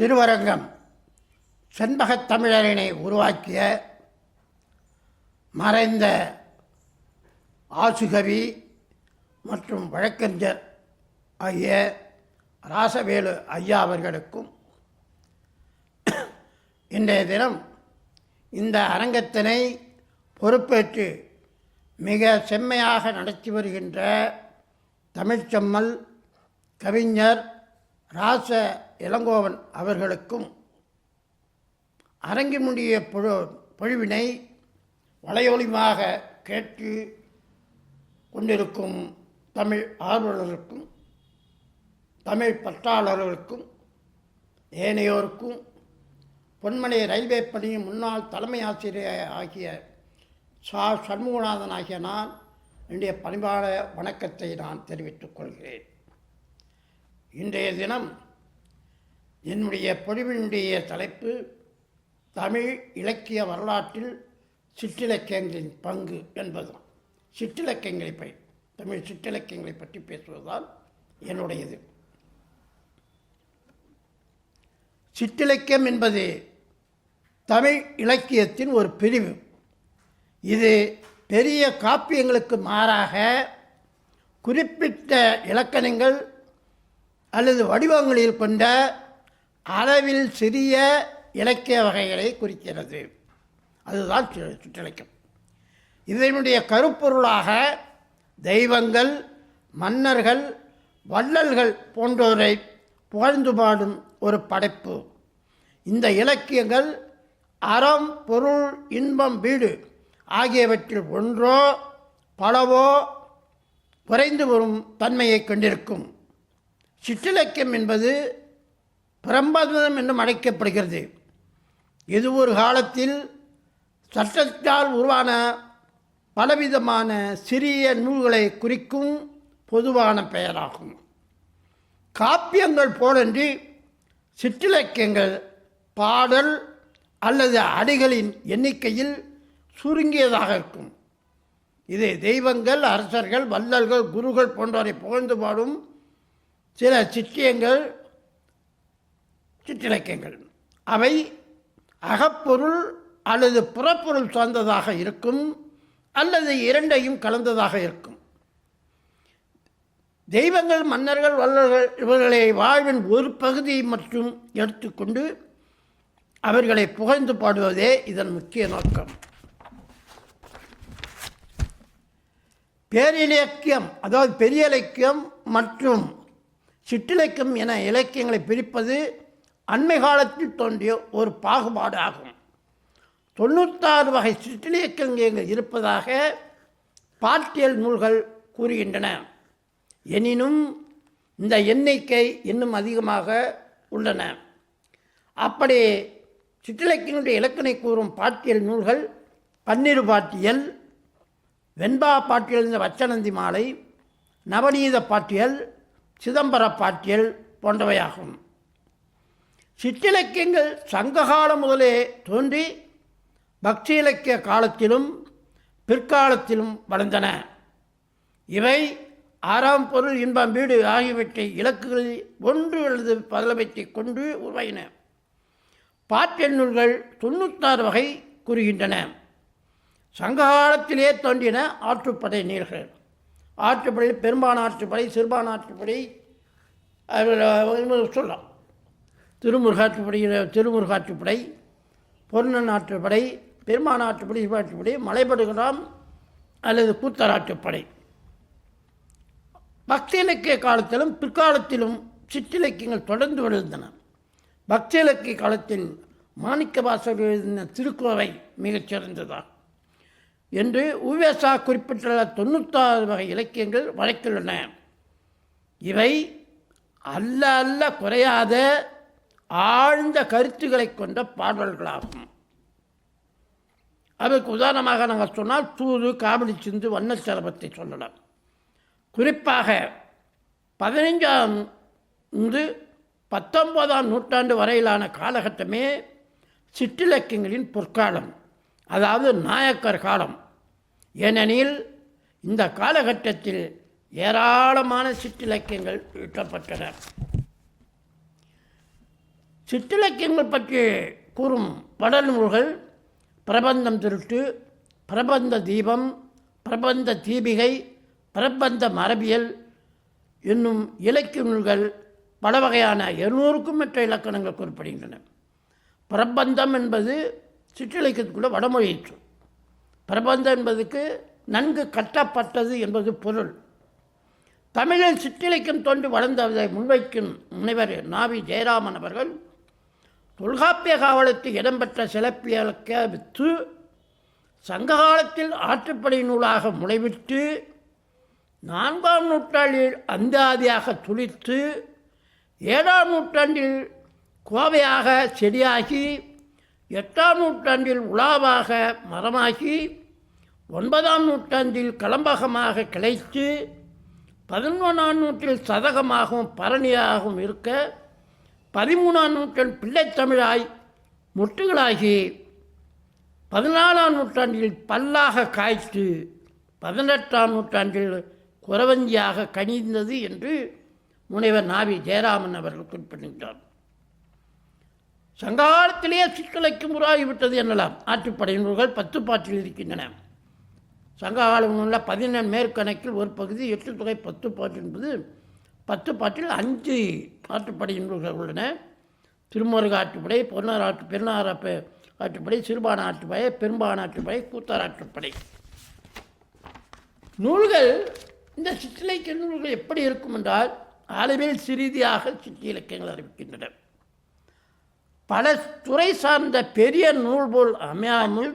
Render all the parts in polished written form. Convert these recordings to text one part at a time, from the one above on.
திருவரங்கம் செண்பகத் தமிழரினை உருவாக்கிய மறைந்த ஆசுகவி மற்றும் வழக்கறிஞர் ஆகிய ராசவேலு ஐயா அவர்களுக்கும் இன்றைய தினம் இந்த அரங்கத்தினை பொறுப்பேற்று மிக செம்மையாக நடத்தி வருகின்ற தமிழ்ச்செம்மல் கவிஞர் ராச இளங்கோவன் அவர்களுக்கும் அரங்கினுடைய பொழிவினை வலையொலிமாக கேட்டு கொண்டிருக்கும் தமிழ் ஆர்வலர்களுக்கும் தமிழ் பற்றாளர்களுக்கும் ஏனையோருக்கும் பொன்மலை ரயில்வே பணியின் முன்னாள் தலைமை ஆசிரியர் ஆகிய சண்முகநாதன் ஆகிய நான் என்னுடைய பணிவான வணக்கத்தை நான் தெரிவித்துக் கொள்கிறேன். இன்றைய தினம் என்னுடைய பொழிவினுடைய தலைப்பு தமிழ் இலக்கிய வரலாற்றில் சிற்றிலக்கியங்களின் பங்கு என்பதுதான். தமிழ் சிற்றிலக்கியங்களை பற்றி பேசுவதால் என்னுடையது. சிற்றிலக்கியம் என்பது தமிழ் இலக்கியத்தின் ஒரு பிரிவு. இது பெரிய காப்பியங்களுக்கு மாறாக குறிப்பிட்ட இலக்கணங்கள் அல்லது வடிவங்களில் கொண்ட அளவில் சிறிய இலக்கிய வகைகளை குறிக்கிறது. அதுதான் சிற்றிலக்கியம். இதனுடைய கருப்பொருளாக தெய்வங்கள், மன்னர்கள், வள்ளல்கள் போன்றோரை புகழ்ந்து பாடும் ஒரு படைப்பு. இந்த இலக்கியங்கள் அறம், பொருள், இன்பம், வீடு ஆகியவற்றில் ஒன்றோ பலவோ குறைந்து வரும் தன்மையை கொண்டிருக்கும். சிற்றிலக்கியம் என்பது பிரம்பதம் என்றும் அழைக்கப்படுகிறது. இது ஒரு காலத்தில் சட்டத்தால் உருவான பலவிதமான சிறிய நூல்களை குறிக்கும் பொதுவான பெயராகும். காப்பியங்கள் போலன்றி சிற்றிலக்கியங்கள் பாடல் அல்லது அடிகளின் எண்ணிக்கையில் சுருங்கியதாக இருக்கும். இது தெய்வங்கள், அரசர்கள், வள்ளல்கள், குருகள் போன்றவரை புகழ்ந்து பாடும் சில சிற்றிலக்கியங்கள். அவை அகப்பொருள் அல்லது புறப்பொருள் சார்ந்ததாக இருக்கும் அல்லது இரண்டையும் கலந்ததாக இருக்கும். தெய்வங்கள், மன்னர்கள், வள்ளல்கள் இவர்களை வாழ்வின் ஒரு பகுதியை மட்டும் எடுத்துக்கொண்டு அவர்களை புகழ்ந்து பாடுவதே இதன் முக்கிய நோக்கம். பேரிலக்கியம், அதாவது பெரிய இலக்கியம் மற்றும் சிற்றிலக்கியம் என இலக்கியங்களை பிரிப்பது அண்மை காலத்தில் தோன்றிய ஒரு பாகுபாடு ஆகும். 96 வகை சிற்றிலக்கியங்கள் இருப்பதாக பாட்டியல் நூல்கள் கூறுகின்றன. எனினும் இந்த எண்ணிக்கை இன்னும் அதிகமாக உள்ளன. அப்படி சிற்றிலக்கியங்களுடைய இலக்கணை கூறும் பாட்டியல் நூல்கள் பன்னிரு பாட்டியல், வெண்பா பாட்டியல், இந்த வச்சனந்தி மாலை, நவநீத பாட்டியல், சிதம்பர பாட்டியல் போன்றவையாகும். சிற்றிலக்கியங்கள் சங்ககாலம் முதலே தோன்றி பக்தி இலக்கிய காலத்திலும் பிற்காலத்திலும் வளர்ந்தன. இவை அறம், பொருள், இன்பம், வீடு ஆகியவற்றை இலக்குகளில் ஒன்று அல்லது பலவற்றை கொண்டு உருவாயின. பாட்டியல் நூல்கள் 96 வகை கூறுகின்றன. சங்ககாலத்திலே தோன்றின ஆற்றுப்படை நூல்கள். ஆற்றுப்படையில் பெரும்பான் ஆற்றுப்படை, சிறுபான் ஆற்றுப்படை சொல்லலாம். திருமுருகாற்றுப்படை, பொருணன் ஆற்றுப்படை, பெரும்பான் ஆற்றுப்படை, சிறுபாற்றுப்படை, மலைப்படுகிறாம் அல்லது கூத்தராற்றுப்படை. பக்தி இலக்கிய காலத்திலும் பிற்காலத்திலும் சிற்றிலக்கியங்கள் தொடர்ந்து வளர்ந்தன. பக்தி இலக்கிய காலத்தில் மாணிக்கவாசகர் எழுதின திருக்கோவை மிகச் சிறந்ததாகும் என்று உவேசா குறிப்பிட்டுள்ள 96 வகை இலக்கியங்கள் வழக்கிலுள்ளன. இவை அல்ல குறையாத ஆழ்ந்த கருத்துக்களை கொண்ட பாடல்களாகும். அதற்கு உதாரணமாக நாங்கள் சொன்னால் தூது, காமெடி சிந்து, வண்ணச்சரபத்தை சொல்லலாம். குறிப்பாக 15ஆம் 19ஆம் நூற்றாண்டு வரையிலான காலகட்டமே சிற்றிலக்கியங்களின் பொற்காலம், அதாவது நாயக்கர் காலம். ஏனெனில் இந்த காலகட்டத்தில் ஏராளமான சிற்றிலக்கியங்கள் ஈட்டப்பட்டன. சிற்றிலக்கியங்கள் பற்றி கூறும் வடநூல்கள் பிரபந்தம் திருட்டு, பிரபந்த தீபம், பிரபந்த தீபிகை, பிரபந்த மரபியல் என்னும் இலக்கிய நூல்கள் பல வகையான 200க்கும் மற்ற இலக்கணங்கள் குறிப்பிடுகின்றன. பிரபந்தம் என்பது சிற்றிலக்கியத்துக்குள்ள வடமொழியிற்று. பிரபந்தம் என்பதுக்கு நன்கு கட்டப்பட்டது என்பது பொருள். தமிழில் சிற்றிலக்கியம் தோன்றி வளர்ந்ததை முன்வைக்கும் முனைவர் நாவி ஜெயராமன் அவர்கள் தொல்காப்பிய காவலத்தில் இடம்பெற்ற சிலப்பியலக்க வித்து சங்ககாலத்தில் ஆற்றுப்படை நூலாக முளைவிட்டு 4ஆம் நூற்றாண்டில் அந்தாதியாக துளித்து 7ஆம் நூற்றாண்டில் கோவையாக செடியாகி 8ஆம் நூற்றாண்டில் உலாவாக மரமாகி 9ஆம் நூற்றாண்டில் கலம்பகமாக கிளைத்து 11ஆம் நூற்றில் சதகமாகவும் பரணியாகவும் இருக்க 13ஆம் நூற்றாண்டில் பிள்ளைத்தமிழாய் முட்டுகளாகி 14ஆம் நூற்றாண்டில் பல்லாக காய்த்து 18ஆம் நூற்றாண்டில் குறவஞ்சியாக கனிந்தது என்று முனைவர் நாவி ஜெயராமன் அவர்கள் குறிப்பிடுகின்றார். சங்ககாலத்திலேயே சிற்றிலக்கியம் உருவாகிவிட்டது எனலாம். ஆற்றுப்படை நூல்கள் 10 பாட்டில் இருக்கின்றன. சங்ககாலம் உள்ள 14 மேற்கணக்கில் ஒரு பகுதி 8 தொகை 10 பாட்டு என்பது 10 பாட்டில் 5 ஆற்றுப்படை நூல்கள் உள்ளன. திருமுருக ஆற்றுப்படை, பெருநார் ஆற்றுப்படை, சிறுபான ஆற்றுப்படை, பெரும்பான ஆற்றுப்படை, கூத்தார் ஆற்றுப்படை. நூல்கள் இந்த சிற்றிலக்கிய நூல்கள் எப்படி இருக்கும் என்றால் அளவில் சிறிதாக சிற்றிலக்கியங்கள் அறிவிக்கின்றன. பல துறை சார்ந்த பெரிய நூல் போல் அமையாமல்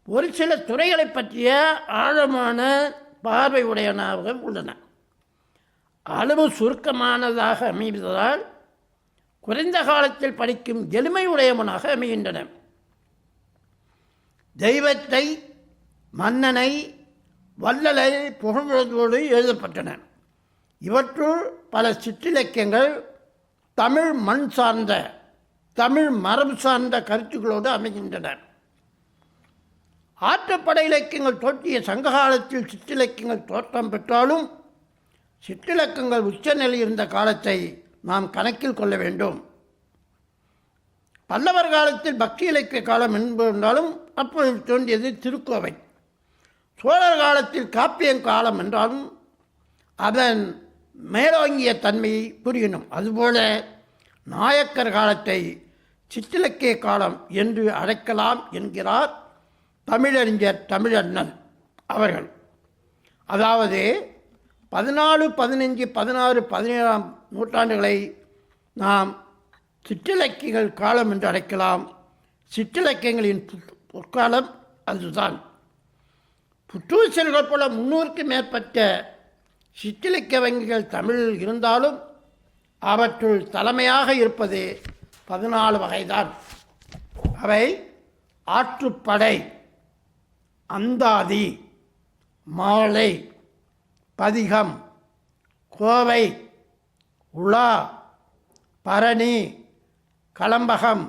ஒரு சில துறைகளை பற்றிய ஆழமான பார்வை உடையனவாக உள்ளன. அளவு சுருக்கமானதாக அமைவதால் குறைந்த காலத்தில் படிக்கும் எளிமை உடையவனாக அமைகின்றன. தெய்வத்தை, மன்னனை, வள்ளலை புகழ்வதோடு எழுதப்பட்டன. இவற்றுள் பல சிற்றிலக்கியங்கள் தமிழ் மண் சார்ந்த, தமிழ் மரபு சார்ந்த கருத்துக்களோடு அமைகின்றன. ஆற்றுப்படை இலக்கியங்கள் தோற்றிய சங்ககாலத்தில் சிற்றிலக்கியங்கள் தோற்றம் பெற்றாலும் சிற்றிலக்கியங்கள் உச்சநிலையில் இருந்த காலத்தை நாம் கணக்கில் கொள்ள வேண்டும். பல்லவர் காலத்தில் பக்தி இலக்கிய காலம் என்றாலும் அப்பொழுது தோன்றியது திருக்கோவை. சோழர் காலத்தில் காப்பியம் காலம் என்றாலும் அதன் மேலோங்கிய தன்மையை புரியணும். அதுபோல நாயக்கர் காலத்தை சிற்றிலக்கிய காலம் என்று அழைக்கலாம் என்கிறார் தமிழறிஞர் தமிழண்ணல் அவர்கள். அதாவது 14, 15, 16, 17ஆம் நூற்றாண்டுகளை நாம் சிற்றிலக்கியங்கள் காலம் என்று அழைக்கலாம். சிற்றிலக்கியங்களின் பொற்காலம் அதுதான். புற்றூசல்கள் போல 300க்கும் மேற்பட்ட சிற்றிலக்கிய வங்கிகள் தமிழில் இருந்தாலும் அவற்றுள் தலைமையாக இருப்பது 14 வகைதான். அவை ஆற்றுப்படை, அந்தாதி, மாலை, பதிகம், கோவை, உலா, பரணி, கலம்பகம்,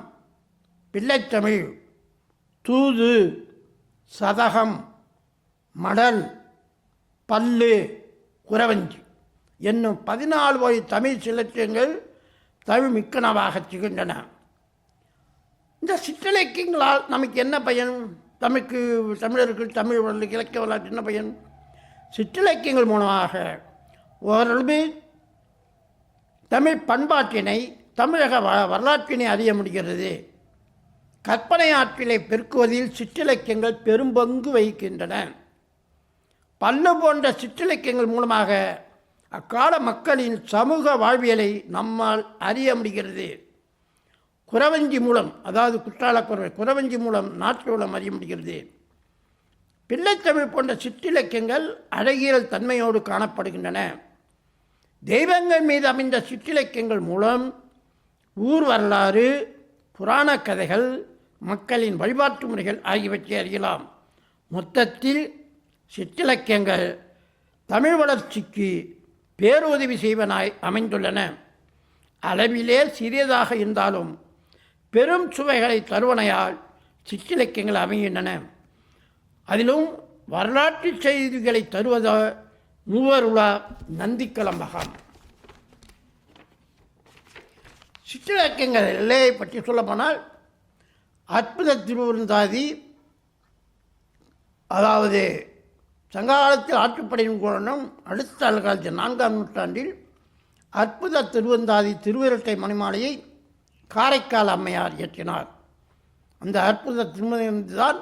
பிள்ளைத்தமிழ், தூது, சதகம், மடல், பல்லு, குறவஞ்சி என்னும் 14 வகை தமிழ் இலக்கியங்கள் தமிழ் மிக்கனவாக திகழ்ந்தன. இந்த சிற்றிலக்கியங்களால் நமக்கு என்ன பயன்? தமிழருக்கு தமிழ் இலக்கிய வரலாற்று என்ன பயன்? சிற்றிலக்கியங்கள் மூலமாக ஓரளவு தமிழ் பண்பாட்டினை, தமிழக வரலாற்றினை அறிய முடிகிறது. கற்பனை ஆற்றலை பெருக்குவதில் சிற்றிலக்கியங்கள் பெரும்பங்கு வகிக்கின்றன. பல்லு போன்ற சிற்றிலக்கியங்கள் மூலமாக அக்கால மக்களின் சமூக வாழ்வியலை நம்மால் அறிய முடிகிறது. குறவஞ்சி மூலம், அதாவது குற்றாலக்குறவை குறவஞ்சி மூலம் நாட்டுவளம் அறிய முடிகிறது. பிள்ளைத்தமிழ் போன்ற சிற்றிலக்கியங்கள் அழகியல் தன்மையோடு காணப்படுகின்றன. தெய்வங்கள் மீது அமைந்த சிற்றிலக்கியங்கள் மூலம் ஊர் வரலாறு, புராண கதைகள், மக்களின் வழிபாட்டு முறைகள் ஆகியவற்றை அறியலாம். மொத்தத்தில் சிற்றிலக்கியங்கள் தமிழ் வளர்ச்சிக்கு பேருதவி செய்வனாய் அமைந்துள்ளன. அளவிலே சிறியதாக இருந்தாலும் பெரும் சுவைகளை தருவனையால் சிற்றிலக்கியங்கள் அமைகின்றன. அதிலும் வரலாற்று செய்திகளை தருவத மூவருளா நந்திக்கலம்பகம். சிற்றிலக்கியங்கள் எல்லையை பற்றி சொல்லப்போனால் அற்புத திருவிருந்தாதி, அதாவது சங்ககாலத்தில் ஆற்றுப்படையின் கோணம் அடுத்த காலத்தில் 4ஆம் நூற்றாண்டில் அற்புத திருவந்தாதி திருவிரட்டை மணிமாலையை காரைக்கால் அம்மையார் இயற்றினார். அந்த அற்புத திருமணம்தான்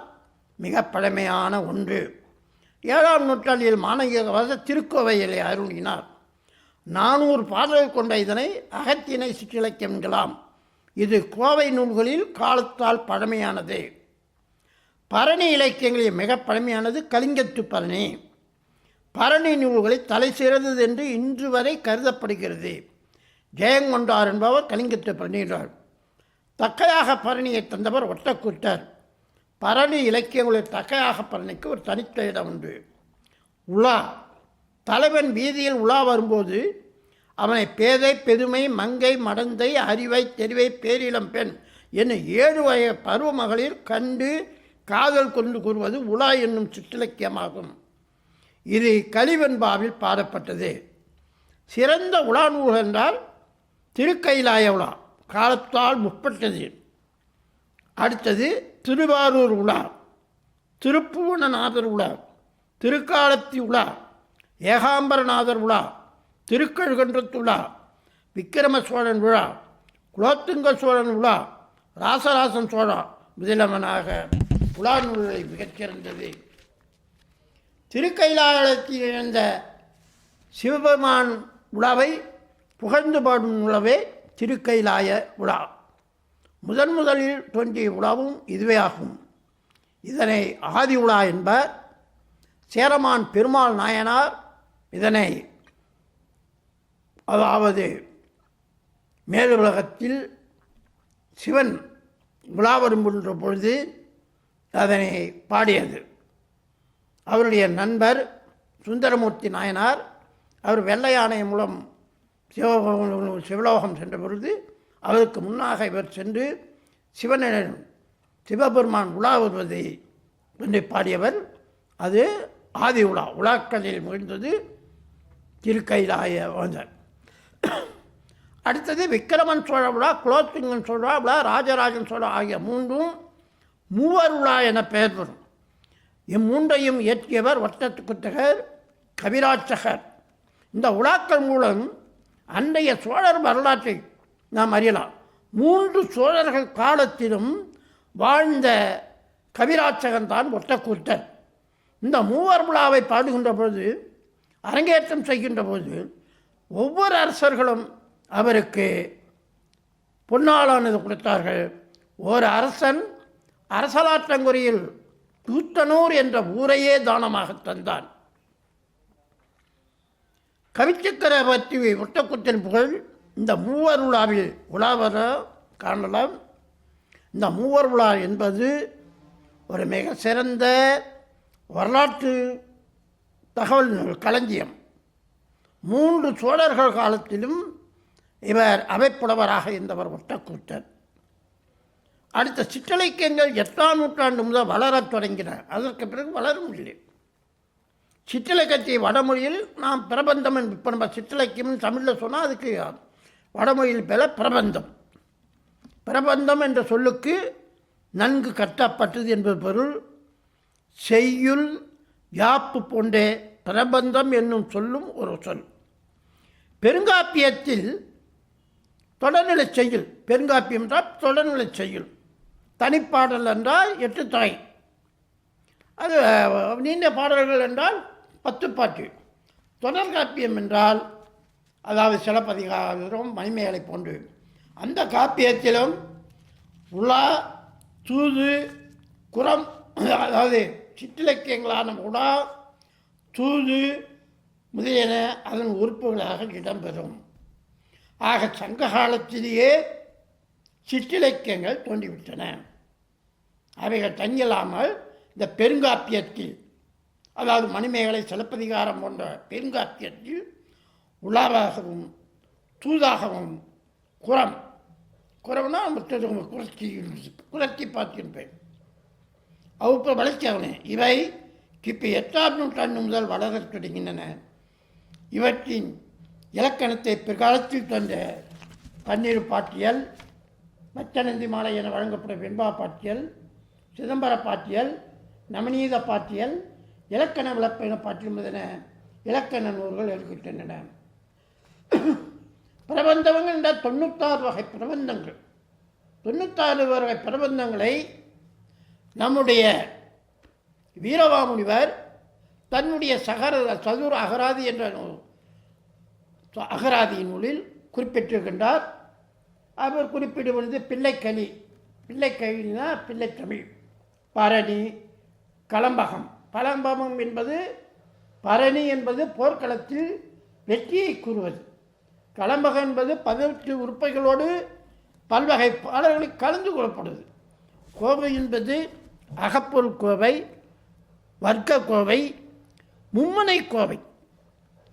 மிக பழமையான ஒன்று. 7ஆம் நூற்றாண்டில் மாநகரவாச திருக்கோவையிலே அருளினார். 400 பாடல்கள் கொண்ட இதனை அகத்திணை சிற்றிலக்கியம் என்கலாம். இது கோவை நூல்களில் காலத்தால் பழமையானது. பரணி இலக்கியங்களில் மிக பழமையானது கலிங்கத்து பரணி. பரணி நூல்களை தலை சிறந்தது என்று இன்று வரை கருதப்படுகிறது. ஜெயங்கொண்டார் என்பவர் கலிங்கத்து பரணி என்றார். தக்கையாக பரணியை தந்தவர் ஒட்டக்கூத்தர். பரணி இலக்கியங்களில் தக்கையாக பரணிக்கு ஒரு தனித்த இடம் உண்டு. உலா தலைவன் வீதியில் உலா வரும்போது அவனை பேதை, பெருமை, மங்கை, மடந்தை, அறிவை, தெரிவை, பேரிளம் பெண் என்னும் 7 வகை பருவ மகளிர் கண்டு காதல் கொண்டு கூறுவது உலா என்னும் சிற்றிலக்கியமாகும். இது கலிவெண்பாவில் பாடப்பட்டது. சிறந்த உலா நூல் என்றால் திருக்கைலாய உலா, காலத்தால் முற்பட்டது. அடுத்தது திருவாரூர் உலா, திருப்புவனநாதர் உலா, திருக்காலத்தி உலா, ஏகாம்பரநாதர் உலா, திருக்கழுகன்றத்து உலா, விக்கிரம சோழன் விழா, குலோத்துங்க சோழன் உலா, ராசராசன் சோழா முதலவனாக உலா நூல்களை மிகச்சிறந்தது. திருக்கைலாயத்தில் இருந்த சிவபெருமான் உலாவை புகழ்ந்து பாடும் உலவே திருக்கைலாய உலா. முதலில் தோன்றிய உலாவும் இதுவே ஆகும். இதனை ஆதி உலா என்பர். சேரமான் பெருமாள் நாயனார் இதனை, அதாவது மேலுலகத்தில் சிவன் உலா வருகின்ற பொழுது அதனை பாடியது. அவருடைய நண்பர் சுந்தரமூர்த்தி நாயனார், அவர் வெள்ளை யானை மூலம் சிவலோகம் சென்ற பொழுது அவருக்கு முன்னாக இவர் சென்று சிவனிடம் சிவபெருமான் உலா வருவதை என்று பாடியவர். அது ஆதி உலா. உலாக்களில் முகிழ்ந்தது திருக்கைலாய வந்தார். அடுத்தது விக்கிரமன் சோழ விழா, குலோத்துங்கன் சோழ விழா, ராஜராஜன் சோழ ஆகிய 3ம் மூவர் உலா என பெயர் பெறும். இம்மூன்றையும் இயற்றியவர் ஒட்டக்குத்தகர், கவிராட்சகர். இந்த உலாக்கள் மூலம் அன்றைய சோழர் வரலாற்றை நாம் அறியலாம். 3 சோழர்கள் காலத்திலும் வாழ்ந்த கவிராட்சகன் தான் ஒட்டக்கூத்தர். இந்த மூவர் விழாவை பாடுகின்ற பொழுது, அரங்கேற்றம் செய்கின்ற போது ஒவ்வொரு அரசர்களும் அவருக்கு பொன்னாளானது கொடுத்தார்கள். ஒரு அரசன் அரசலாற்றங்குறியில் கூத்தனூர் என்ற ஊரையே தானமாக தந்தான். கவிச்சக்கரவர்த்தி ஒட்டக்கூத்தன் புகழ் இந்த மூவர் விழாவில் உலாவர காணலாம். இந்த மூவர் விழா என்பது ஒரு மிக சிறந்த வரலாற்று தகவல் களஞ்சியம். 3 சோழர்கள் காலத்திலும் இவர் அமைப்புலவராக இருந்தவர் ஒட்டக்கூத்தர். அடுத்த சிற்றிலக்கியங்கள் 8ஆம் நூற்றாண்டு முதல் வளரத் தொடங்கின. அதற்கு பிறகு வளர முடியல. சிற்றிலக்கியத்தை வடமொழியில் நாம் பிரபந்தம் என்று, இப்போ நம்ம சிற்றிலக்கியம் தமிழில் சொன்னால் அதுக்கு வடமொழியில் பேர பிரபந்தம். பிரபந்தம் என்ற சொல்லுக்கு நன்கு கட்டப்பட்டது என்பது பொருள். செய்யுள் யாப்பு போன்றே பிரபந்தம் என்னும் சொல்லும் ஒரு சொல். பெருங்காப்பியத்தில் தொடர்நிலை செய்யுள், பெருங்காப்பியம் என்றால் தொடர்நிலை செய்யுள். தனிப்பாடல் என்றால் 8 தொகை. அது நீண்ட பாடல்கள் என்றால் 10 பாட்டு. தொடர்காப்பியம் என்றால் அதாவது சிலப்பதிகாரம், மணிமேகலை போன்று. அந்த காப்பியத்திலும் உலா, தூது, குரம், அதாவது சிற்றிலக்கியங்களான உலா, தூது முதலியன அதன் உறுப்புகளாக இடம்பெறும். ஆக சங்க காலத்திலேயே சிற்றிலக்கியங்கள் தோன்றிவிட்டன. அவைகள் தங்கில்லாமல் இந்த பெருங்காப்பியத்தில், அதாவது மணிமேகலை, சிலப்பதிகாரம் போன்ற பெருங்காப்பியத்தில் உலாவாகவும் தூதாகவும் குரம்னா குரத்தி பார்க்கின்றேன் அவுப்ப வளர்ச்சியாகனே இவை கிபி 8ஆம் நூற்றாண்டு முதல் வளரத் தொடங்கின. இவற்றின் இலக்கணத்தை பிற்காலத்தில் தந்த பன்னிரு பாட்டியல், மச்சநந்தி மாலை என வழங்கப்படும் வெண்பா பாட்டியல், சிதம்பர பாட்டியல், நவநீத பாட்டியல், இலக்கண விளப்பென பாட்டியல் முதன இலக்கண நூல்கள் இருக்கின்றன. பிரபந்தங்கள் என்ற 96 வகை பிரபந்தங்கள், 96 வகை பிரபந்தங்களை நம்முடைய வீரமாமுனிவர் தன்னுடைய சதுர அகராதி என்ற அகராதி நூலில் குறிப்பிட்டிருக்கின்றார். அவர் குறிப்பிடுவது பிள்ளைக்கலினா பிள்ளைத்தமிழ், பரணி, கலம்பகம். கலம்பகம் என்பது, பரணி என்பது போர்க்களத்தில் வெற்றியை கூறுவது. கலம்பகம் என்பது 18 உறுப்புகளோடு பல்வகை பாடல்களில் கலந்து கொள்ளப்படுவது. கோவை என்பது அகப்பொருள் கோவை, வர்க்க கோவை, மும்மனை கோவை.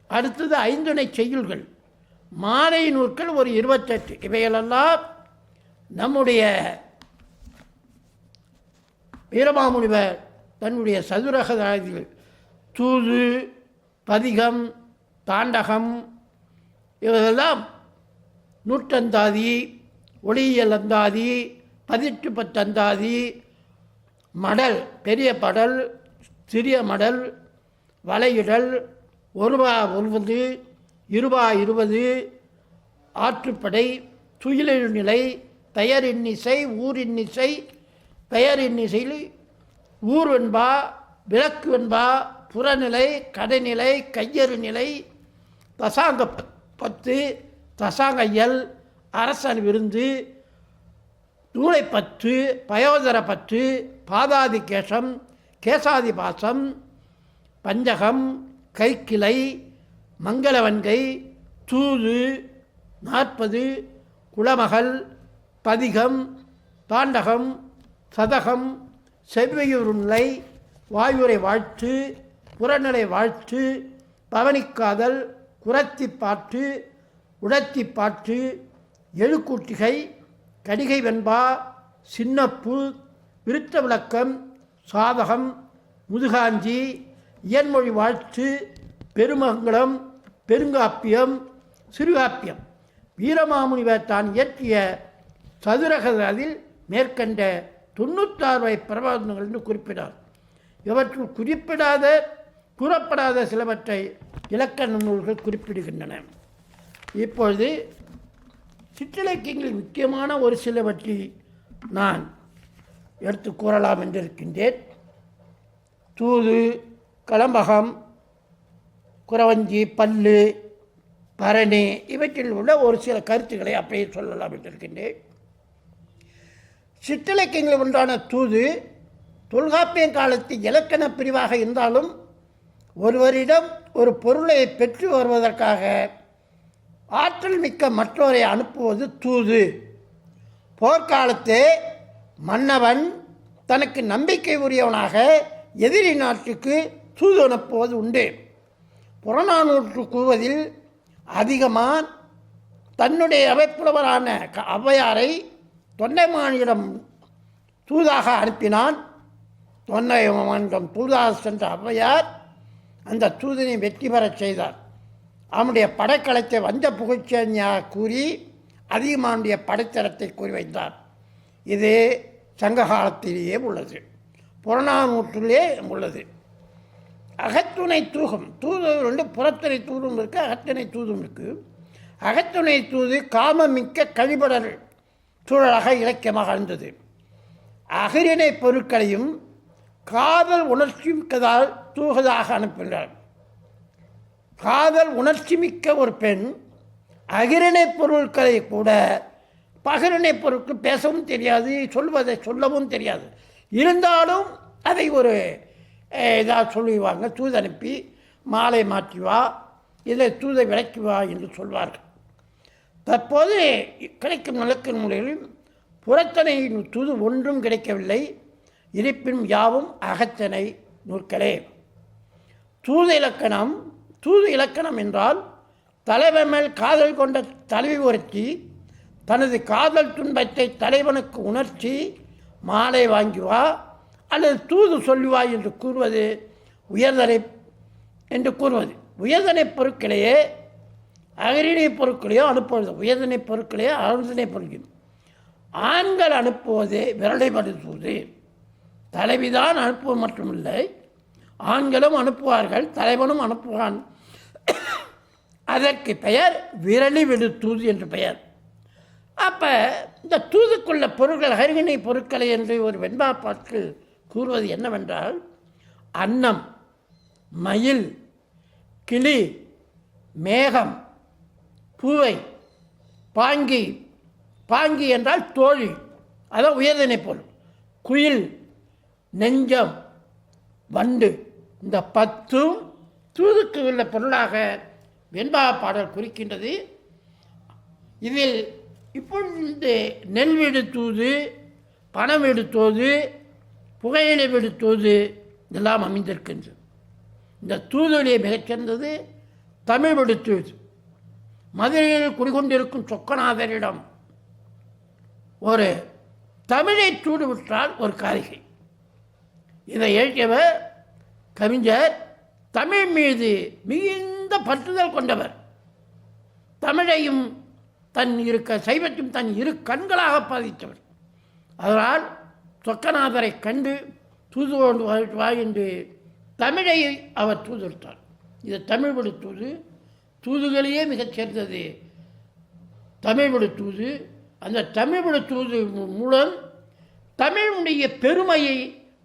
அடுத்தது 5 செய்யுள்கள், மாலை நூல்கள் ஒரு 28. இவைகளெல்லாம் நம்முடைய வீரமாமுனிவர் தன்னுடைய சதுரகராதிகள் தூது, பதிகம், தாண்டகம் இவைகளெல்லாம் நூற்றந்தாதி, ஒளியியல் அந்தாதி, 18 அந்தாதி, மடல், பெரிய படல், சிறிய மடல், வலையிடல், 1 ரூபா 9, 2 ரூபா 20, ஆற்றுப்படை, துயிலெழு நிலை, பெயர் இன்னிசை, ஊர் இன்னிசை, பெயர் இன்னிசையில் ஊர் வெண்பா, விளக்கு வெண்பா, புறநிலை, கடைநிலை, கையறு நிலை, தசாங்க 10, தசாங்கையல், அரசன் விருந்து, நூலை 10, பயோதர 10, பாதாதி கேசம், கேசாதி பாசம், பஞ்சகம், கைக்கிளை, மங்களவன்கை, தூது 40, குளமகள், பதிகம், தாண்டகம், சதகம், செவ்வையுருநிலை, வாயுரை வாழ்த்து, புறநிலை வாழ்த்து, பவனிக்காதல், குரத்திப்பாட்டு, உடத்திப்பாட்டு, எழுக்கூட்டிகை, கடிகை வெண்பா, சின்னப்பு, விருத்த விளக்கம், சாதகம், முதுகாஞ்சி, இயன்மொழி வாழ்த்து, பெருமங்கலம், பெருங்காப்பியம், சிறுகாப்பியம். வீரமாமுனிவர் தான் இயற்றிய சதுரகதில் மேற்கண்ட 96 வகை பிரபந்தங்கள் என்று குறிப்பிடார். இவற்றுள் கூறப்படாத சிலவற்றை இலக்கண நூல்கள் குறிப்பிடுகின்றன. இப்பொழுது சிற்றிலக்கியங்களில் முக்கியமான ஒரு சிலவற்றை நான் எடுத்து கூறலாம் என்றிருக்கின்றேன். தூது, கலம்பகம், குறவஞ்சி, பல்லு, பரணி இவற்றில் உள்ள ஒரு சில கருத்துக்களை அப்படியே சொல்லலாம் என்றிருக்கின்றேன். சிற்றிலக்கியங்களில் ஒன்றான தூது தொல்காப்பியம் காலத்து இலக்கண பிரிவாக இருந்தாலும் ஒருவரிடம் ஒரு பொருளை பெற்று வருவதற்காக ஆற்றல் மிக்க மற்றவரை அனுப்புவது தூது. போர்க்காலத்தே மன்னவன் தனக்கு நம்பிக்கை உரியவனாக எதிரி நாட்டுக்கு தூது அனுப்புவது உண்டு. புறநானூற்று கூறுவதில் அதிகமான் தன்னுடைய அவைப்புலவரான ஔவையாரை தொண்டைமானிடம் தூதாக அனுப்பினான். தொண்டைமானிடம் தூதாக சென்ற ஔவையார் அந்த தூதனை வெற்றி பெறச் செய்தார். அவனுடைய படைக்கலத்தை வஞ்ச புகழ்ச்சியாக கூறி அதிகமானுடைய படைத்தளத்தை கூறி வைத்தார். இது சங்க காலத்திலேயே உள்ளது, புறநானூற்றிலே உள்ளது. அகத்துணை தூகம், தூது வந்து புறத்துணை தூதும் இருக்குது, அகத்துணை தூதும் இருக்குது. அகத்துணை தூது காமமிக்க கழிபடல் சூழலாக இலக்கியமாக இருந்தது. அகிரிணை பொருட்களையும் காதல் உணர்ச்சி மிக்கதால் தூகதாக அனுப்பினார். காதல் உணர்ச்சி மிக்க ஒரு பெண் அகிரிணை பொருட்களை கூட பகிரிணை பொருட்கள் பேசவும் தெரியாது, சொல்வதை சொல்லவும் தெரியாது. இருந்தாலும் அதை ஒரு இதாக சொல்லுவாங்க, தூது அனுப்பி மாலை மாற்றி வா, இதை தூதை விளக்கி வா என்று சொல்வார்கள். தற்போது கிடைக்கும் இலக்கண நூல்களில் புறத்தனை தூது ஒன்றும் கிடைக்கவில்லை. இருப்பினும் யாவும் அகத்தனை நூற்களே. தூது இலக்கணம் என்றால் தலைவன் மேல் காதல் கொண்ட தலைவி ஒருத்தி தனது காதல் துன்பத்தை தலைவனுக்கு உணர்ச்சி மாலை வாங்கி வா அல்லது தூது சொல்லுவா என்று கூறுவது உயர்தனை என்று கூறுவது. உயர்தனை பொருட்களையே அகரிணை பொருட்களையோ அனுப்புவது, உயர்திணை பொருட்களையோ ஆழ்திணை பொருட்கள். ஆண்கள் அனுப்புவதே விரலைப்படுத்துவது. தலைவிதான் அனுப்புவது மட்டுமில்லை, ஆண்களும் அனுப்புவார்கள், தலைவனும் அனுப்புவான். அதற்கு பெயர் விரலி விடுத்தூது என்று பெயர். அப்போ இந்த தூதுக்குள்ள பொருட்கள் அகரிணை பொருட்களை என்று ஒரு வெண்பா பாட்டில் கூறுவது என்னவென்றால், அன்னம், மயில், கிளி, மேகம், பூவை, பாங்கி, பாங்கி என்றால் தோழி, அதான் உயர்திணை பொருள், குயில், நெஞ்சம், வண்டு, இந்த 10 தூதுக்கு உள்ள பொருளாக வெண்பா பாடல் குறிக்கின்றது. இதில் இப்பொழுது நெல் வீடு தூது, பணம் வீடு தூது, புகையிலை வீடு தூது இதெல்லாம் அமைந்திருக்கின்றது. இந்த தூதுகளிலே மிகச்சிறந்தது தமிழ் வீடு தூது. மதுரையில் குடிகொண்டிருக்கும் சொக்கநாதரிடம் ஒரு தமிழை தூது விட்டால் ஒரு காரிகை. இதை எழுதியவர் கவிஞர் தமிழ் மீது மிகுந்த பற்றுதல் கொண்டவர். தமிழையும் தன் சைவத்தையும் தன் இரு கண்களாக பாதித்தவர். அதனால் சொக்கநாதரை கண்டு தூது வா என்று தமிழை அவர் தூதுவிட்டார். இது தமிழ் விடு தூது. தூதுகளிலே மிகச் சேர்ந்தது தமிழ் விடு தூது. அந்த தமிழ் விடு தூது மூலம் தமிழுடைய பெருமையை,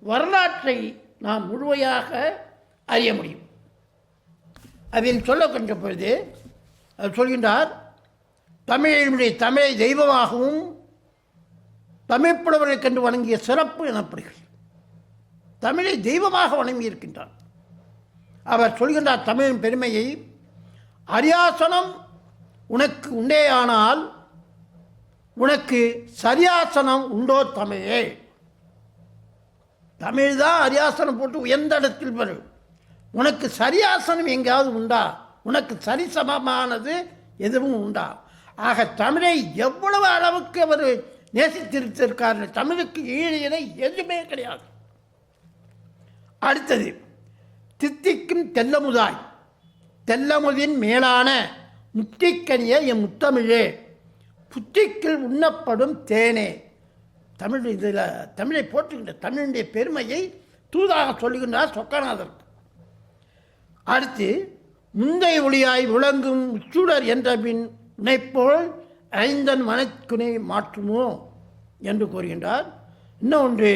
வரலாற்றை நாம் முழுமையாக அறிய முடியும். அதில் சொல்ல கொண்ட பொழுது அவர் சொல்கின்றார், தமிழை தெய்வமாகவும் தமிழ் புலவரை கண்டு வணங்கிய சிறப்பு எனப்படுகிறது. தமிழை தெய்வமாக வணங்கி இருக்கின்றார். அவர் சொல்கின்றார் தமிழின் பெருமையை, அரியாசனம் உனக்கு உண்டேயானால் உனக்கு சரியாசனம் உண்டோ தமிழே. தமிழ் தான் அரியாசனம் போட்டு உயர்ந்த இடத்தில் வரும். உனக்கு சரியாசனம் எங்கேயாவது உண்டா? உனக்கு சரிசமமானது எதுவும் உண்டா? ஆக தமிழை எவ்வளவு அளவுக்கு அவர் நேசித்திருக்கார்கள். தமிழுக்கு ஈடு இணை எதுவுமே கிடையாது. அடுத்தது தித்திக்கும் தெல்லமுதாய், தெல்லமுதின் மேலான முத்திக்கனிய என் முத்தமிழே, புத்திக்குள் உண்ணப்படும் தேனே. தமிழ் இதில் தமிழை போற்றுகின்ற தமிழுடைய பெருமையை தூதாக சொல்லுகின்றார் சொக்கநாதர். அடுத்து முந்தை ஒளியாய் விளங்கும் உச்சுடர் என்ற பின் உனைப்போல் ஐந்தன் மனக்குனை மாற்றுமோ என்று கூறுகின்றார். இன்னொன்று,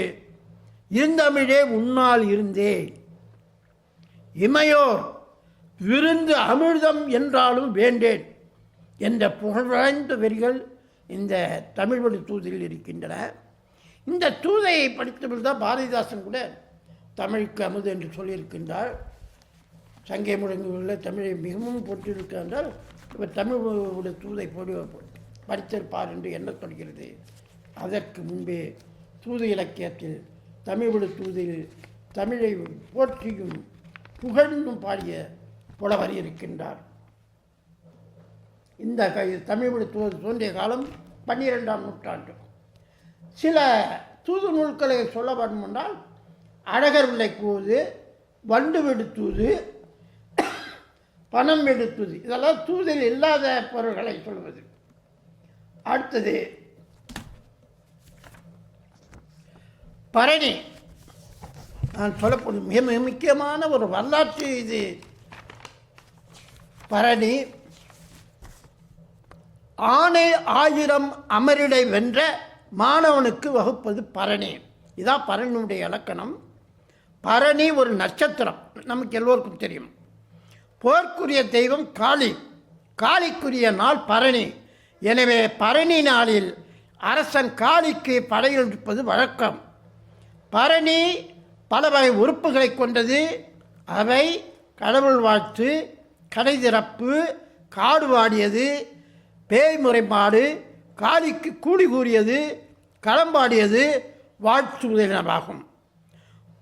இருந்தமிழே உன்னால் இருந்தே, இமையோர் விருந்து அமிர்தம் என்றாலும் வேண்டேன் என்ற புகழ்வாய்ந்த வரிகள் இந்த தமிழ் வழி தூதில் இருக்கின்றன. இந்த தூதையை படித்தவர்கள் தான் பாரதிதாசன் கூட தமிழுக்கு அமுது என்று சொல்லியிருக்கின்றார். சங்கை முழங்குள்ள தமிழை மிகவும் போட்டிருக்கின்றால் இவர் தமிழோட தூதை படித்திருப்பார் என்று எண்ணப்படுகிறது. அதற்கு முன்பே தூது இலக்கியத்தில் தமிழோட தூதில் தமிழை போற்றியும் புகழ்ந்தும் பாடிய புலவர் இருக்கின்றார். இந்த தமிழோட தூது தோன்றிய காலம் 12ஆம் நூற்றாண்டு. சில தூது நூல்களை சொல்ல வேண்டும் என்றால் அழகர் விளை தூது, வண்டு வெடு தூது, பணம் வெடு தூது, இதெல்லாம் தூதில் இல்லாத பொருள்களை சொல்வது. அடுத்தது பரணி. நான் சொல்லப்படும் மிக மிக முக்கியமான ஒரு வரலாற்று இது. பரணி ஆணை 1000 அமரிடை வென்ற மாணவனுக்கு வகுப்பது பரணி. இதான் பரணியுடைய இலக்கணம். பரணி ஒரு நட்சத்திரம், நமக்கு எல்லோருக்கும் தெரியும். போர்க்குரிய தெய்வம் காளி, காளிக்குரிய நாள் பரணி. எனவே பரணி நாளில் அரசன் காளிக்கு படையெடுப்பது வழக்கம். பரணி பல வகை உறுப்புகளை கொண்டது. அவை கடவுள் வாழ்த்து, கடை திறப்பு, காடு வாடியது, பேய் முறைப்பாடு, காளிக்கு கூலி கூறியது, களம்பாடியது, வாழ்த்துவதாகும்.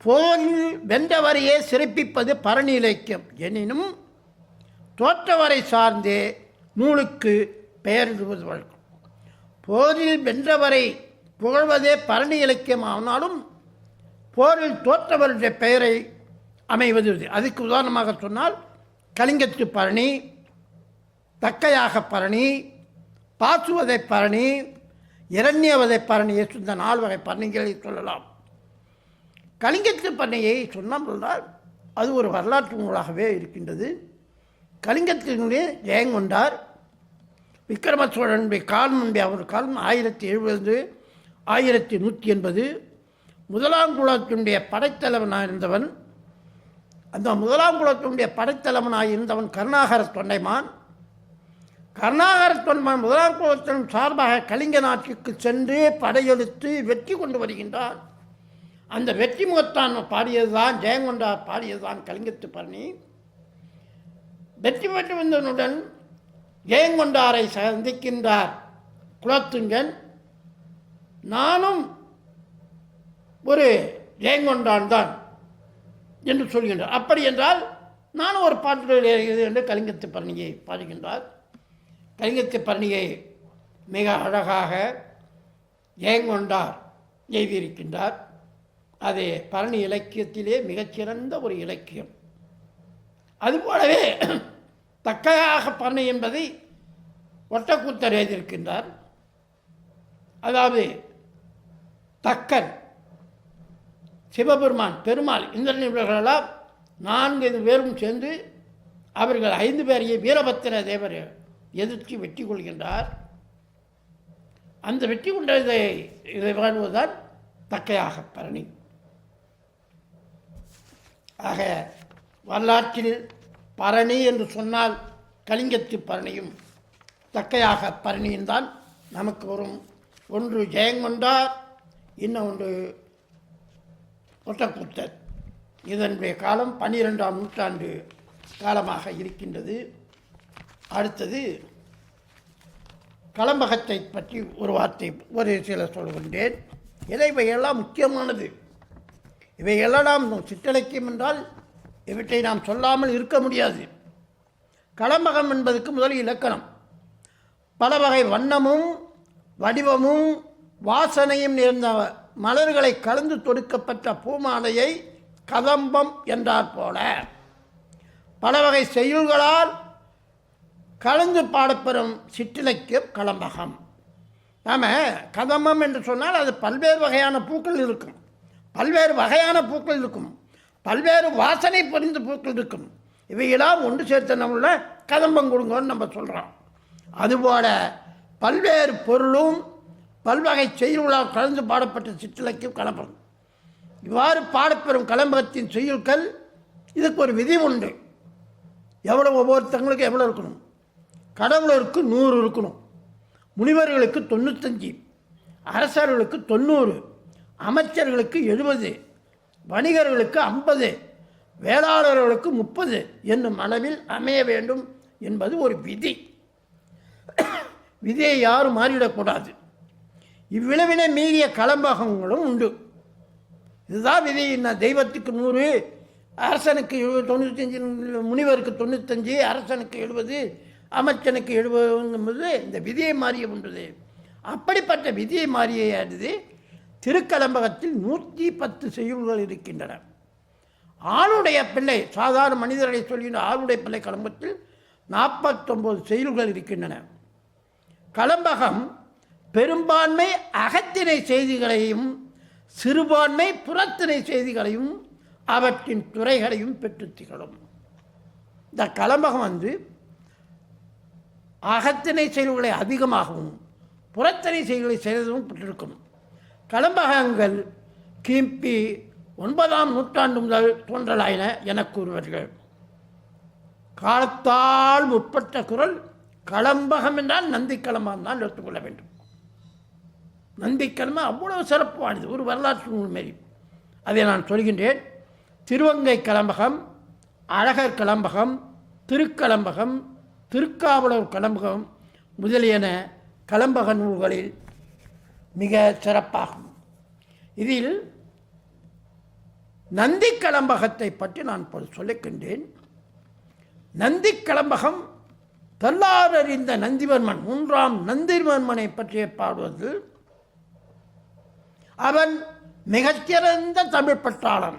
போரில் வென்றவரையே சிறப்பிப்பது பரணி இலக்கியம் எனினும் தோற்றவரை சார்ந்தே நூலுக்கு பெயரிடுவது வழக்கம். போரில் வென்றவரை புகழ்வதே பரணி இலக்கியம் ஆனாலும் போரில் தோற்றவருடைய பெயரை அமைவது. அதுக்கு உதாரணமாக சொன்னால் கலிங்கத்து பரணி, தக்கையாக பரணி, பாசுவதை பரணி, இரண்யவதை பரணி, இந்த 4 வகை பரணிகளை சொல்லலாம். கலிங்கத்து பரணியை சொன்னால் அது ஒரு வரலாற்று நூலாகவே இருக்கின்றது. கலிங்கத்தினுடைய ஜெயங்கொண்டார் விக்ரம சோழனுடைய காலம் முன்பே, அவர் காலம் 1070 1180. முதலாம் குலத்தினுடைய படைத்தலைவனாக இருந்தவன், அந்த முதலாம் குலத்தினுடைய படைத்தலைவனாக இருந்தவன் கருணாகர தொண்டைமான். கருணாகர தொண்டைமான் முதலாம் குலத்தின் சார்பாக கலிங்க நாட்டிற்கு சென்று படையெடுத்து வெற்றி கொண்டு வருகின்றான். அந்த வெற்றி முகத்தான் பாடியதுதான் ஜெயங்கொண்டார் பாடியதுதான் கலிங்கத்து பரணி. வெற்றி பெற்று வந்தவனுடன் ஜெயங்கொண்டாரை சந்திக்கின்றார் குலத்துங்கன். நானும் ஒரு ஜெயங்கொண்டான் தான் என்று சொல்கின்றார். அப்படி என்றால் நானும் ஒரு பாட்டு என்று கலிங்கத்து பரணியை பாடுகின்றார். கலிங்கத்து பரணியை மிக அழகாக ஜெயங்கொண்டார் எழுதியிருக்கின்றார். அது பரணி இலக்கியத்திலே மிகச்சிறந்த ஒரு இலக்கியம். அதுபோலவே தக்கையாக பரணி என்பதை ஒட்டக்கூத்தர் எழுதியிருக்கின்றார். அதாவது தக்கன், சிவபெருமான், பெருமாள், இந்திரன் இவர்களெல்லாம் 4 பேரும் சேர்ந்து அவர்கள் 5 பேரையே வீரபத்திர தேவர் எதிர்த்து வெற்றி கொள்கின்றார். அந்த வெற்றி கொண்டதை இதை வாழ்வதுதான் தக்கையாக பரணி. ஆக வரலாற்றில் பரணி என்று சொன்னால் கலிங்கத்து பரணியும் தக்கையாக பரணியும் தான் நமக்கு வரும். ஒன்று ஜெயங்கொண்டார், இன்னொன்று ஒட்டக்கூத்தர். இதனுடைய காலம் 12ஆம் நூற்றாண்டு காலமாக இருக்கின்றது. அடுத்தது கலம்பகத்தை பற்றி ஒரு வார்த்தை ஒரு சில சொல்கின்றேன். இவையெல்லாம் முக்கியமானது. இவையெல்லாம் நாம் சிற்றிலக்கியம் என்றால் இவற்றை நாம் சொல்லாமல் இருக்க முடியாது. கலம்பகம் என்பதற்கு முதல் இலக்கணம். பல வகை வண்ணமும் வடிவமும் வாசனையும் நிறைந்த மலர்களை கலந்து தொடுக்கப்பட்ட பூமாலையை கதம்பம் என்றார் போல பல வகை செய்யுள்களால் கலந்து பாடப்பெறும் சிற்றிலக்கியம் கலம்பகம். நாம் கதம்பம் என்று சொன்னால் அது பல்வேறு வகையான பூக்கள் இருக்கும், பல்வேறு வகையான பூக்கள் இருக்கும், பல்வேறு வாசனை பொறிந்த பூக்கள் இருக்கும். இவையெல்லாம் ஒன்று சேர்த்து நம்மள கதம்பம் கொடுங்கன்னு நம்ம சொல்கிறோம். அதுபோல பல்வேறு பொருளும் பல்வகை செய்யுள்களால் கலந்து பாடப்பட்ட சிற்றிலக்கியம் கலம்பகம். இவ்வாறு பாடப்பெறும் கலம்பகத்தின் செய்யுள்கள் இதுக்கு ஒரு விதி உண்டு. எவ்வளோ ஒவ்வொருத்தங்களுக்கு எவ்வளோ இருக்கணும்? கடவுளருக்கு 100 இருக்கணும், முனிவர்களுக்கு 95, அரசர்களுக்கு 90, அமைச்சர்களுக்கு 70, வணிகர்களுக்கு 50, வேளாளர்களுக்கு 30 என்னும் அளவில் அமைய வேண்டும் என்பது ஒரு விதி. விதியை யாரும் மாறிவிடக்கூடாது. இவ்விளைவினை மீறிய கலம்பகங்களும் உண்டு. இதுதான் விதி. தெய்வத்துக்கு 100, அரசனுக்கு 95, முனிவருக்கு 95, அரசனுக்கு 70, அமைச்சனுக்கு 70 இந்த விதியை மாறிய ஒன்றது. அப்படிப்பட்ட விதியை மாறியது திருக்கலம்பகத்தில் 110 செய்யுள்கள் இருக்கின்றன. ஆளுடைய பிள்ளை, சாதாரண மனிதர்களை சொல்கின்ற ஆளுடைய பிள்ளை கலம்பகத்தில் 49 செய்யுள்கள் இருக்கின்றன. கலம்பகம் பெரும்பான்மை அகத்திணை செய்திகளையும் சிறுபான்மை புறத்திணை செய்திகளையும் அவற்றின் துறைகளையும் பெற்று திகழும். இந்த கலம்பகம் அகத்திணை செயல்களை அதிகமாகவும் புறத்திணை செயல்களை செய்ததும் பெற்றிருக்கும். கலம்பகங்கள் கிபி 9ஆம் நூற்றாண்டு முதல் தோன்றலாயின என கூறுவார்கள். காலத்தால் முற்பட்ட குரல் கலம்பகம் என்றால் நந்தி கலம்பகம் தான் எடுத்துக்கொள்ள வேண்டும். நந்தி கலம்பகம் அவ்வளவு சிறப்பானது, ஒரு வரலாற்று நூல் மாரி. அதை நான் சொல்கின்றேன். திருவங்கை கலம்பகம், அழகர் கலம்பகம், திருக்கலம்பகம், திருக்காவலூர் கலம்பகம் முதலியன கலம்பக நூல்களில் மிக சிறப்பாகும். இதில் நந்தி கலம்பகத்தை பற்றி நான் சொல்லிக்கின்றேன். நந்தி கலம்பகம் தல்லாரறிந்த நந்திவர்மன் 3ஆம் நந்திவர்மனை பற்றிய பாடுவது. அவன் மிகச்சிறந்த தமிழ் பற்றாளன்.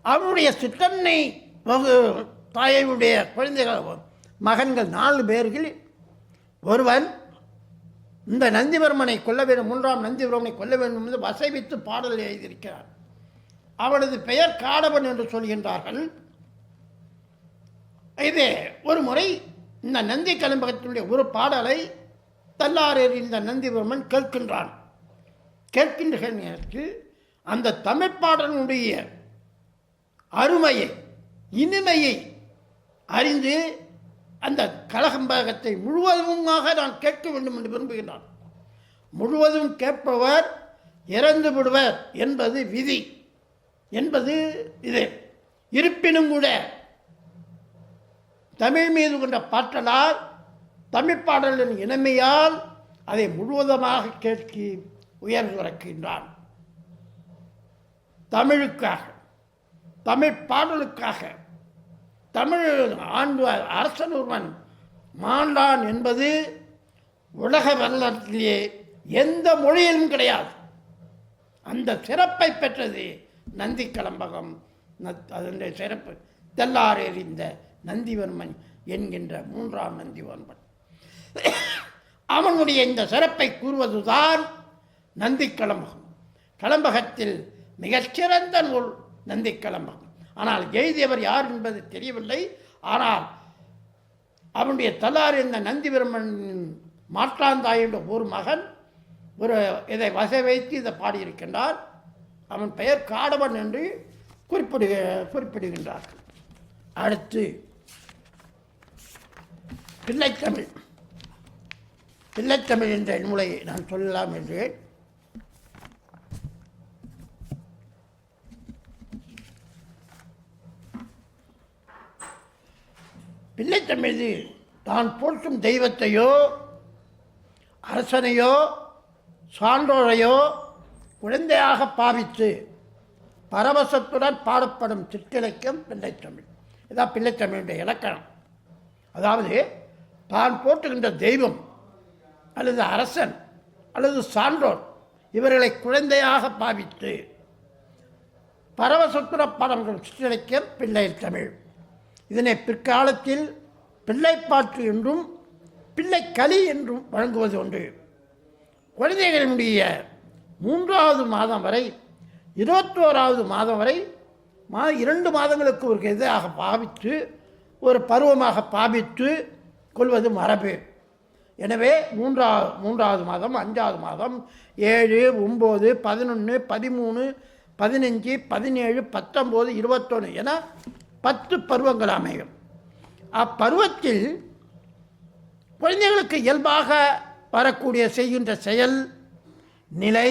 அவனுடைய சிற்றன்னை தாயுடைய குழந்தைகள் மகன்கள் 4 பேர்கள். ஒருவன் இந்த நந்திவர்மனை கொல்ல வேண்டும், 3ஆம் நந்திவர்மனை கொல்ல வேண்டும் என்று வசைவித்து பாடல் எழுதியிருக்கிறார். அவனது பெயர் காடவன் என்று சொல்கின்றார்கள். இது ஒரு முறை இந்த நந்தி கலம்பகத்தினுடைய ஒரு பாடலை தல்லாரேறி இந்த நந்திவர்மன் கேட்கின்றான். கேட்கின்ற நேரத்தில் அந்த தமிழ் பாடலுடைய அருமையை, இனிமையை அறிந்து அந்த கலகம்பகத்தை முழுவதுமாக நான் கேட்க வேண்டும் என்று விரும்புகின்றான். முழுவதும் கேட்பவர் இறந்து விடுவர் என்பது விதி என்பது இது. இருப்பினும் கூட தமிழ் மீது கொண்ட பாற்றலால், தமிழ் பாடலின் இனிமையால் அதை முழுவதுமாக கேட்கி உயர் சுரக்கின்றான். தமிழுக்காக, தமிழ் பாடலுக்காக தமிழ் ஆண்டு அரசன் ஒருவன் மாண்டான் என்பது உலக வரலாற்றிலேயே எந்த மொழியிலும் கிடையாது. அந்த சிறப்பை பெற்றது நந்தி கலம்பகம். அதனுடைய சிறப்பு தெல்லாரெறிந்த நந்திவர்மன் என்கின்ற 3ஆம் நந்திவர்மன். அவனுடைய இந்த சிறப்பை கூறுவதுதான் நந்தி கலம்பகம். கலம்பகத்தில் மிகச்சிறந்த நூல் நந்தி கலம்பகம். ஆனால் எழுதியவர் யார் என்பது தெரியவில்லை. ஆனால் அவனுடைய தலார் இந்த நந்திவர்மன் மாற்றாந்தாயுடைய ஒரு மகன் ஒரு இதை வசை வைத்து இதை பாடியிருக்கின்றார். அவன் பெயர் காடவன் என்று குறிப்பிடுகின்றார்கள். அடுத்து பிள்ளைத்தமிழ். பிள்ளைத்தமிழ் என்ற நூலை நான் சொல்லலாம் என்று பிள்ளைத்தமிழ் தான் போற்றும் தெய்வத்தையோ அரசனையோ சான்றோரையோ குழந்தையாக பாவித்து பரவசத்துடன் பாடப்படும் சிற்றிலக்கியம் பிள்ளைத்தமிழ். இதான் பிள்ளைத்தமிழுடைய இலக்கணம். அதாவது தான் போற்றுகின்ற தெய்வம் அல்லது அரசன் அல்லது சான்றோர் இவர்களை குழந்தையாக பாவித்து பரவசத்துடன் பாடப்படும் சிற்றிலக்கியம் பிள்ளைத்தமிழ். இதனை பிற்காலத்தில் பிள்ளைப்பாட்டு என்றும் பிள்ளைக்களி என்றும் வழங்குவது உண்டு. குழந்தைகளினுடைய 3வது மாதம் வரை 21வது மாதம் வரை 2 மாதங்களுக்கு ஒரு இதாக பாவித்து ஒரு பருவமாக பாவித்து கொள்வது மரபு. எனவே 3வது மாதம், 5வது மாதம், 7, 9, 11, 13, 15, 17, 19, 21 என 10 பருவங்கள் அமையும். அப்பருவத்தில் குழந்தைகளுக்கு இயல்பாக வரக்கூடிய செய்கின்ற செயல், நிலை,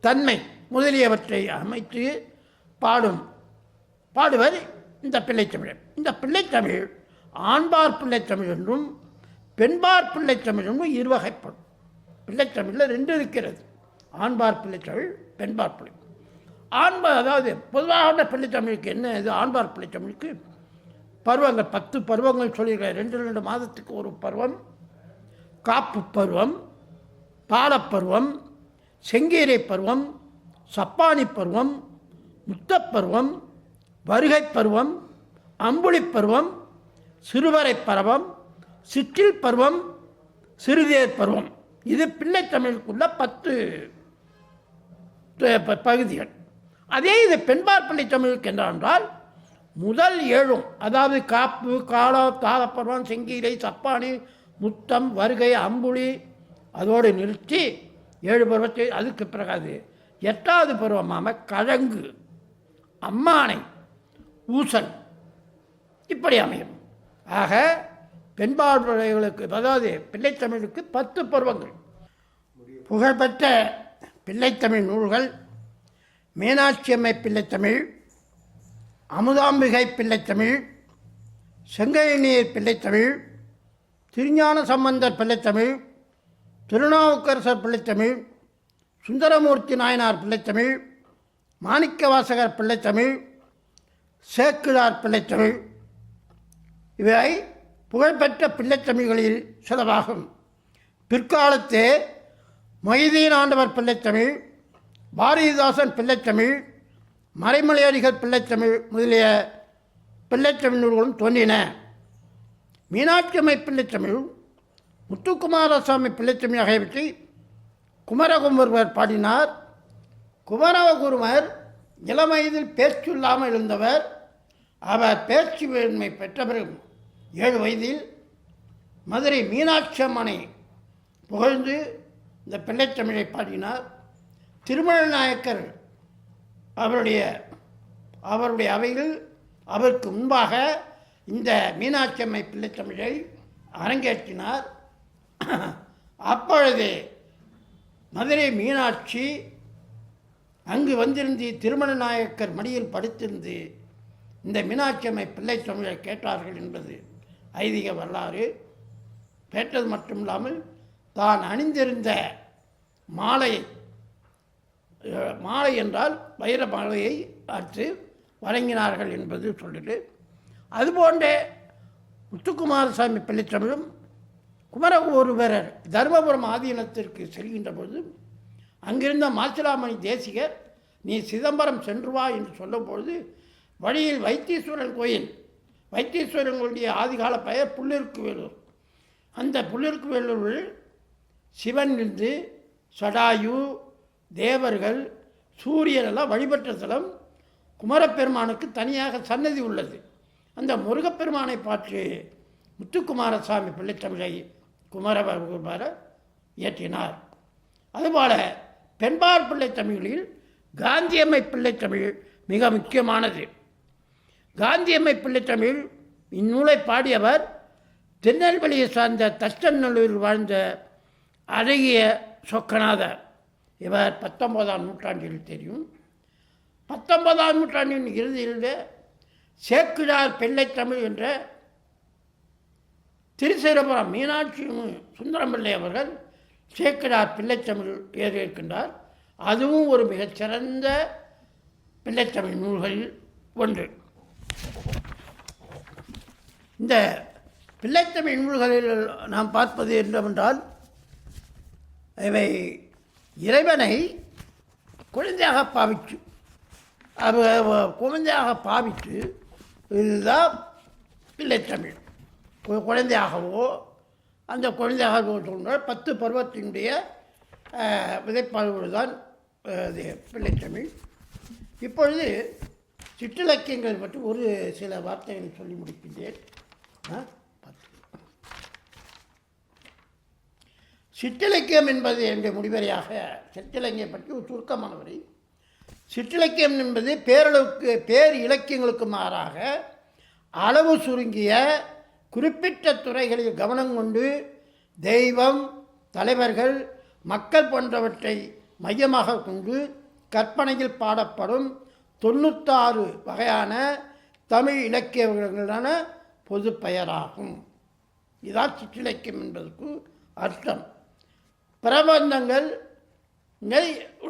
தன்மை முதலியவற்றை அமைத்து பாடுவர் இந்த பிள்ளைத்தமிழ். இந்த பிள்ளைத்தமிழ் ஆண்பார் பிள்ளைத்தமிழ் என்றும் பெண்பார் பிள்ளைத்தமிழ் என்றும் இருவகைப்படும். பிள்ளைத்தமிழில் 2 இருக்கிறது. ஆண்பார் பிள்ளைத்தமிழ், பெண்பார் பிள்ளை. அதாவது பொதுவாக பிள்ளைத்தமிழுக்கு என்ன இது? ஆண்பார் பிள்ளைத்தமிழுக்கு பருவங்கள் 10 பருவங்கள் சொல்லியிருக்கிறேன். 2 மாதத்துக்கு ஒரு பருவம். காப்பு பருவம், பாலப்பருவம், செங்கீரை பருவம், சப்பானி பருவம், முத்தப்பருவம், வருகை பருவம், அம்புலி பருவம், சிறுவரை பருவம், சிற்றில் பருவம், சிறுதேர் பருவம். இது பிள்ளைத்தமிழுக்குள்ள 10 பகுதிகள். அதே இது பெண்பார் பிள்ளைத்தமிழுக்கு என்றால் முதல் 7, அதாவது காப்பு, தாளப்பருவம், செங்கீரை, சப்பானி, முத்தம், வருகை, அம்புலி அதோடு நிறுத்தி 7 பருவத்தை. அதுக்கு பிறகு 8வது பருவமாக கழங்கு, அம்மானை, ஊசல் இப்படி அமையும். ஆக பெண்பார் பிள்ளைகளுக்கு, அதாவது பிள்ளைத்தமிழுக்கு 10 பருவங்கள். புகழ்பெற்ற பிள்ளைத்தமிழ் நூல்கள் மீனாட்சி அம்மை பிள்ளைத்தமிழ், அமுதாம்பிகை பிள்ளைத்தமிழ், செங்கைநீர் பிள்ளைத்தமிழ், திருஞான சம்பந்தர் பிள்ளைத்தமிழ், திருநாவுக்கரசர் பிள்ளைத்தமிழ், சுந்தரமூர்த்தி நாயனார் பிள்ளைத்தமிழ், மாணிக்கவாசகர் பிள்ளைத்தமிழ், சேக்கிழார் பிள்ளைத்தமிழ் இவை புகழ்பெற்ற பிள்ளைத்தமிழ்களில் சிலவாகும். பிற்காலத்தே மொய்தீன் ஆண்டவர் பிள்ளைத்தமிழ், பாரதிதாசன் பிள்ளைத்தமிழ், மறைமலையடிகள் பிள்ளைத்தமிழ் முதலிய பிள்ளைத்தமிழ் நூல்களும் தோன்றின. மீனாட்சி அம்மை பிள்ளைத்தமிழ், முத்துக்குமாரசாமி பிள்ளைத்தமிழ் ஆகியவற்றை குமரகுருவர் பாடினார். குமரகுருவர் இளம் வயதில் பேச்சில்லாமல் இருந்தவர். அவர் பேச்சு வேண்மை பெற்ற பிறகு 7 வயதில் மதுரை மீனாட்சி அம்மனை புகழ்ந்து இந்த பிள்ளைத்தமிழை பாடினார். திருமண நாயக்கர் அவருடைய அவையில் அவருக்கு முன்பாக இந்த மீனாட்சி அம்மை பிள்ளைத்தமிழை அரங்கேற்றினார். அப்பொழுது மதுரை மீனாட்சி அங்கு வந்திருந்து திருமண நாயக்கர் மடியில் படுத்திருந்து இந்த மீனாட்சி அம்மை பிள்ளைத்தமிழை கேட்டார்கள் என்பது ஐதீக வரலாறு. கேட்டது மட்டுமில்லாமல் தான் அணிந்திருந்த மாலை என்றால் வைர மாலையை அற்று வழங்கினார்கள் என்பது சொல்லிட்டு, அதுபோன்ற முத்துக்குமாரசாமி பிள்ளைத்தமிழும் குமரகுருபரர் தர்மபுரம் ஆதீனத்திற்கு செல்கின்ற பொழுது அங்கிருந்த மாசிலாமணி தேசிகர், நீ சிதம்பரம் சென்று வா என்று சொல்லும்பொழுது வழியில் வைத்தீஸ்வரன் கோயில், வைத்தீஸ்வரனுடைய ஆதிகால பெயர் புள்ளிருக்கு வேலூர். அந்த புள்ளிருக்கு வேலூரில் சிவன் இருந்து சடாயு, தேவர்கள், சூரியன் எல்லாம் வழிபட்ட தலம். குமரப்பெருமானுக்கு தனியாக சன்னதி உள்ளது. அந்த முருகப்பெருமானை பார்த்து முத்துக்குமாரசாமி பிள்ளைத்தமிழை குமரகுருபர இயற்றினார். அதுபோல பெண்பார் பிள்ளைத்தமிழில் காந்தியம்மை பிள்ளைத்தமிழ் மிக முக்கியமானது. காந்தியம்மை பிள்ளைத்தமிழ் இந்நூலை பாடியவர் திருநெல்வேலியை சார்ந்த தச்சநல்லூரில் வாழ்ந்த அழகிய சொக்கநாதர். இவர் 19ஆம் நூற்றாண்டில் தெரியும். 19ஆம் நூற்றாண்டின் இறுதியில் சேக்கிழார் பிள்ளைத்தமிழ் என்ற திருச்சிரபுரம் மீனாட்சி சுந்தரம்பிள்ளை அவர்கள் சேக்கிழார் பிள்ளைத்தமிழ் எழுதியிருக்கின்றார். அதுவும் ஒரு மிகச்சிறந்த பிள்ளைத்தமிழ் நூல்களில் ஒன்று. இந்த பிள்ளைத்தமிழ் நூல்களில் நாம் பார்ப்பது என்னவென்றால், இவை இறைவனை குழந்தையாக பாவித்து இதுதான் பிள்ளைத்தமிழ். குழந்தையாகவோ அந்த குழந்தையாக சொல்கிற 10 பருவத்தினுடைய விதைப்பாடுகள் தான் பிள்ளைத்தமிழ். இப்பொழுது சிற்றிலக்கியங்கள் பற்றி ஒரு சில வார்த்தைகளை சொல்லி முடிக்கின்றேன். சிற்றிலக்கியம் என்பது என்ற முடிவரையாக சிற்றிலக்கியம் பற்றி ஒரு சுருக்கமான வரை. சிற்றிலக்கியம் என்பது பேர் இலக்கியங்களுக்கு மாறாக அளவு சுருங்கிய குறிப்பிட்ட துறைகளில் கவனம் கொண்டு தெய்வம், தலைவர்கள், மக்கள் போன்றவற்றை மையமாக கொண்டு கற்பனையில் பாடப்படும் 96 வகையான தமிழ் இலக்கியங்களான பொது பெயராகும். இதுதான் சிற்றிலக்கியம் என்பதற்கு அர்த்தம். பிரபந்தங்கள்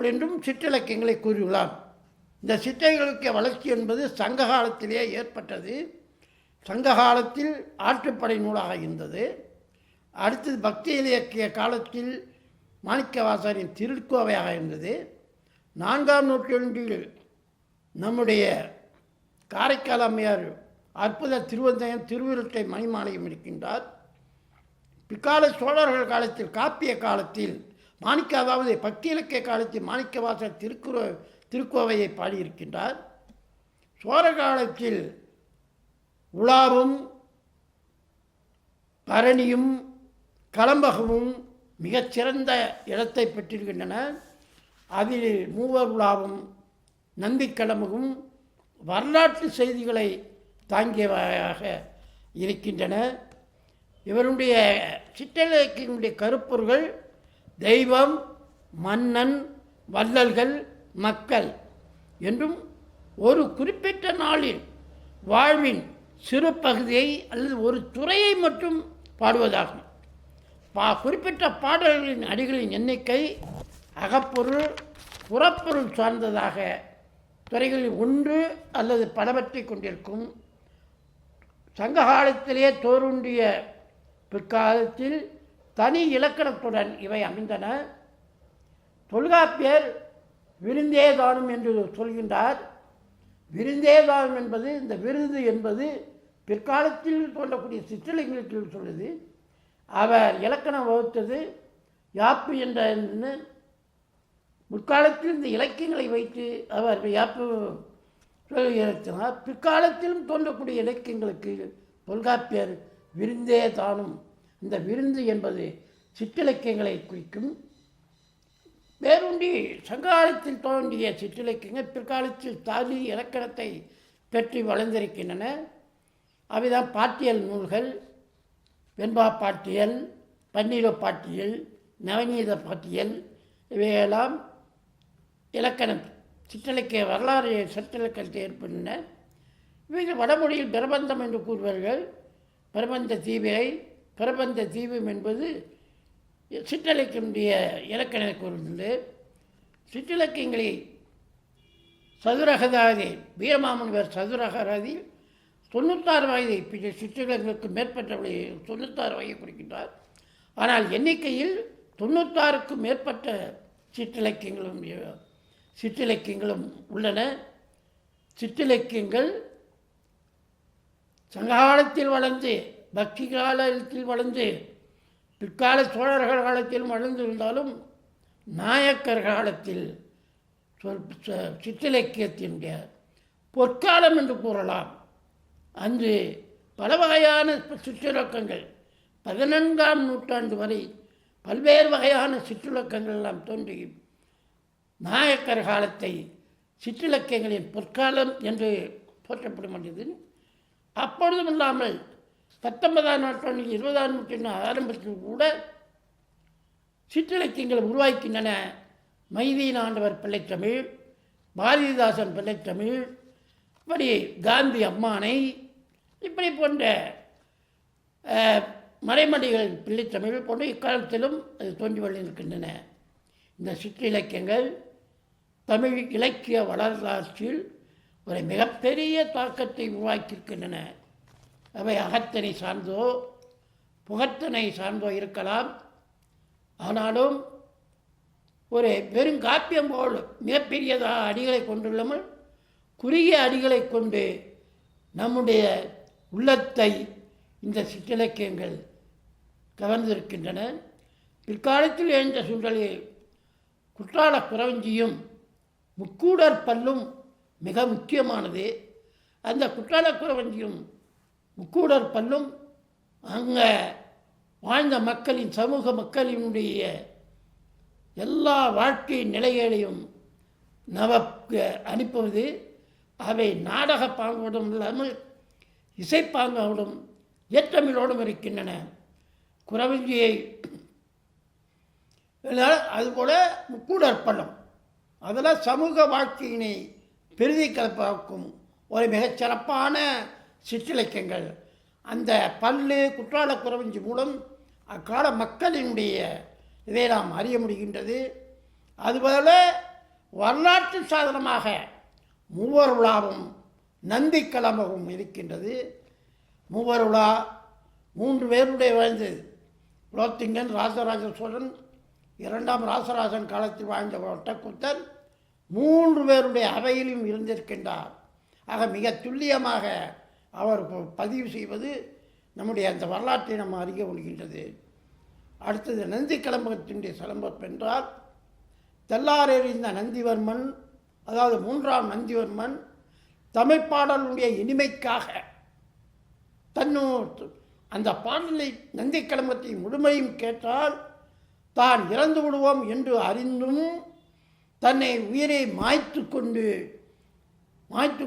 என்றும் சிற்றிலக்கியங்களை கூறியுள்ளார். இந்த சிற்றிலக்கிய வளர்ச்சி என்பது சங்க காலத்திலேயே ஏற்பட்டது. சங்க காலத்தில் ஆற்றுப்படை நூலாக இருந்தது. அடுத்தது பக்தி இலக்கிய காலத்தில் மாணிக்கவாசகரின் திருக்கோவையாக இருந்தது. 4ஆம் நூற்றாண்டில் நம்முடைய காரைக்கால் அம்மையார் அற்புத திருவந்தயம் திருவிருட்டை மணிமாலையும் இருக்கின்றார். பிற்கால சோழர்கள் காலத்தில் காப்பிய காலத்தில் அதாவது பக்தி இலக்கிய காலத்தில் மாணிக்கவாசகர் திருக்கோவையை பாடியிருக்கின்றார். சோழ காலத்தில் உலாவும் பரணியும் கலம்பகமும் மிகச்சிறந்த இடத்தை பெற்றிருக்கின்றன. அதில் மூவர் உலாவும் நந்திக்கலம்பகும் வரலாற்று செய்திகளை தாங்கியவையாக இருக்கின்றன. இவருடைய சிற்றிலக்கியங்களுடைய கருப்பொருள்கள் தெய்வம், மன்னன், வள்ளல்கள், மக்கள் என்றும் ஒரு குறிப்பிட்ட நாளில் வாழ்வின் சிறு பகுதியை அல்லது ஒரு துறையை மட்டும் பாடுவதாகும். குறிப்பிட்ட பாடல்களின் அடிகளின் எண்ணிக்கை அகப்பொருள், புறப்பொருள் சார்ந்ததாக துறைகளில் ஒன்று அல்லது பலவற்றை கொண்டிருக்கும். சங்க காலத்திலே தோன்றிய பிற்காலத்தில் தனி இலக்கணத்துடன் இவை அமைந்தன. தொல்காப்பியர் விருந்தேதானம் என்று சொல்கின்றார். விருந்தேதானம் என்பது, இந்த விருது என்பது பிற்காலத்தில் தோன்றக்கூடிய சிற்றிலக்கியத்தில் சொல்லுது, அவர் இலக்கணம் வகுத்தது யாப்பு என்ற முற்காலத்தில் இந்த இலக்கியங்களை வைத்து அவர் யாப்பு சொல்லியிருக்கிறார். பிற்காலத்திலும் தோன்றக்கூடிய இலக்கியங்களுக்கு தொல்காப்பியர் விருந்தே தானும். இந்த விருந்து என்பது சிற்றிலக்கியங்களை குறிக்கும். வேறொன்றி சங்ககாலத்தில் தோன்றிய சிற்றிலக்கியங்கள் பிற்காலத்தில் தாலி இலக்கணத்தை பெற்று வளர்ந்திருக்கின்றன. அவைதான் பாட்டியல் நூல்கள், வெண்பா பாட்டியல், பன்னீர பாட்டியல், நவநீத பாட்டியல், இவையெல்லாம் இலக்கணம் சிற்றிலக்கிய வரலாறு சிற்றிலக்கணத்தை ஏற்படுகின்றன. இவைகள் வடமொழியில் பிரபந்தம் என்று கூறுவார்கள். பிரபந்த தீபை, பிரபந்த தீபம் என்பது சிற்றிலக்கியனுடைய இலக்கணத்தை கூறுகின்றது. சிற்றிலக்கியங்களை சதுரகதாதி வீரமாமுனிவர் சதுரகராதி 96 வயதை சிற்றிலங்களுக்கு மேற்பட்டவர்களை 96 வயதை குறிக்கின்றார். ஆனால் எண்ணிக்கையில் 96க்கும் மேற்பட்ட சிற்றிலக்கியங்களும் உள்ளன. சிற்றிலக்கியங்கள் சங்ககாலத்தில் வளர்ந்து, பக்தி காலத்தில் வளர்ந்து, பிற்கால சோழர்கள் காலத்திலும் வளர்ந்திருந்தாலும் நாயக்கர் காலத்தில் சிற்றிலக்கியத்தினுடைய பொற்காலம் என்று கூறலாம். அன்று பல வகையான சிற்றிலக்கங்கள் 14ஆம் நூற்றாண்டு வரை பல்வேறு வகையான சிற்றிலக்கங்கள் எல்லாம் தோன்றி நாயக்கர் காலத்தை சிற்றிலக்கியங்களின் பொற்காலம் என்று போற்றப்படுகின்றது. அப்பொழுதும் இல்லாமல் 19ஆம் நூற்றாண்டில் 20ஆம் நூற்றாண்டு ஆரம்பத்தில் கூட சிற்றிலக்கியங்கள் உருவாக்கின்றன. மைதீன் ஆண்டவர் பிள்ளைத்தமிழ், பாரதிதாசன் பிள்ளைத்தமிழ், இப்படி காந்தி அம்மானை, இப்படி போன்ற மறைமடிகள் பிள்ளைத்தமிழ் போன்ற இக்காலத்திலும் அது தோன்றி வந்திருக்கின்றன. இந்த சிற்றிலக்கியங்கள் தமிழ் இலக்கிய வரலாற்றில் ஒரு மிகப்பெரிய தாக்கத்தை உருவாக்கியிருக்கின்றன. அவை அகத்தினை சார்ந்தோ புகத்தினை சார்ந்தோ இருக்கலாம். ஆனாலும் ஒரு பெருங்காப்பியம் போல் மிகப்பெரியதாக அடிகளை கொண்டுள்ளாமல் குறுகிய அடிகளை கொண்டு நம்முடைய உள்ளத்தை இந்த சிற்றிலக்கியங்கள் கவர்ந்திருக்கின்றன. பிற்காலத்தில் எழுந்த சூழலில் குற்றால குறவஞ்சியும் முக்கூடர் பல்லும் மிக முக்கியமானது. அந்த குற்றால குறவஞ்சியும் முக்கூடர் பல்லும் அங்கே வாழ்ந்த மக்களின் சமூக மக்களினுடைய எல்லா வாழ்க்கை நிலைகளையும் அனுப்புவது. அவை நாடக பாங்கோடும் இல்லாமல் இசைப்பாங்கோடும் ஏற்றமிழோடும் இருக்கின்றன. குறவஞ்சியை அதுபோல் முக்கூடர் பல்லம் அதில் சமூக வாழ்க்கையினை பெரிதி கலப்பாக்கும் ஒரு மிகச்சிறப்பான சிற்றிலக்கியங்கள். அந்த பல்லு குற்றால குறவஞ்சி மூலம் அக்கால மக்களினுடைய இதை நாம் அறிய முடிகின்றது. அதுபோல வரலாற்று சாதனமாக மூவருளாவும் நந்தி கலம்பகம் இருக்கின்றது. மூவருளா 3 பேருடைய வாழ்ந்தது. குலோத்துங்கன், ராஜராஜ சோழன், 2ஆம் ராசராஜன் காலத்தில் வாழ்ந்த ஒட்டக்குத்தன் 3 பேருடைய அவையிலும் இருந்திருக்கின்றார். ஆக மிக துல்லியமாக அவர் பதிவு செய்வது நம்முடைய அந்த வரலாற்றை நம்ம அறிய முடிகின்றது. அடுத்தது நந்தி கலம்பகத்தினுடைய சிலம்பம் என்றால் தெல்லாரெறிந்த நந்திவர்மன், அதாவது 3ஆம் நந்திவர்மன் தமிழ் பாடலுடைய இனிமைக்காக அந்த பாடலை நந்தி கலம்பகத்தை முழுமையும் கேட்டால் தான் இறந்து விடுவோம் என்று அறிந்தும் தன்னை உயிரை மாய்த்து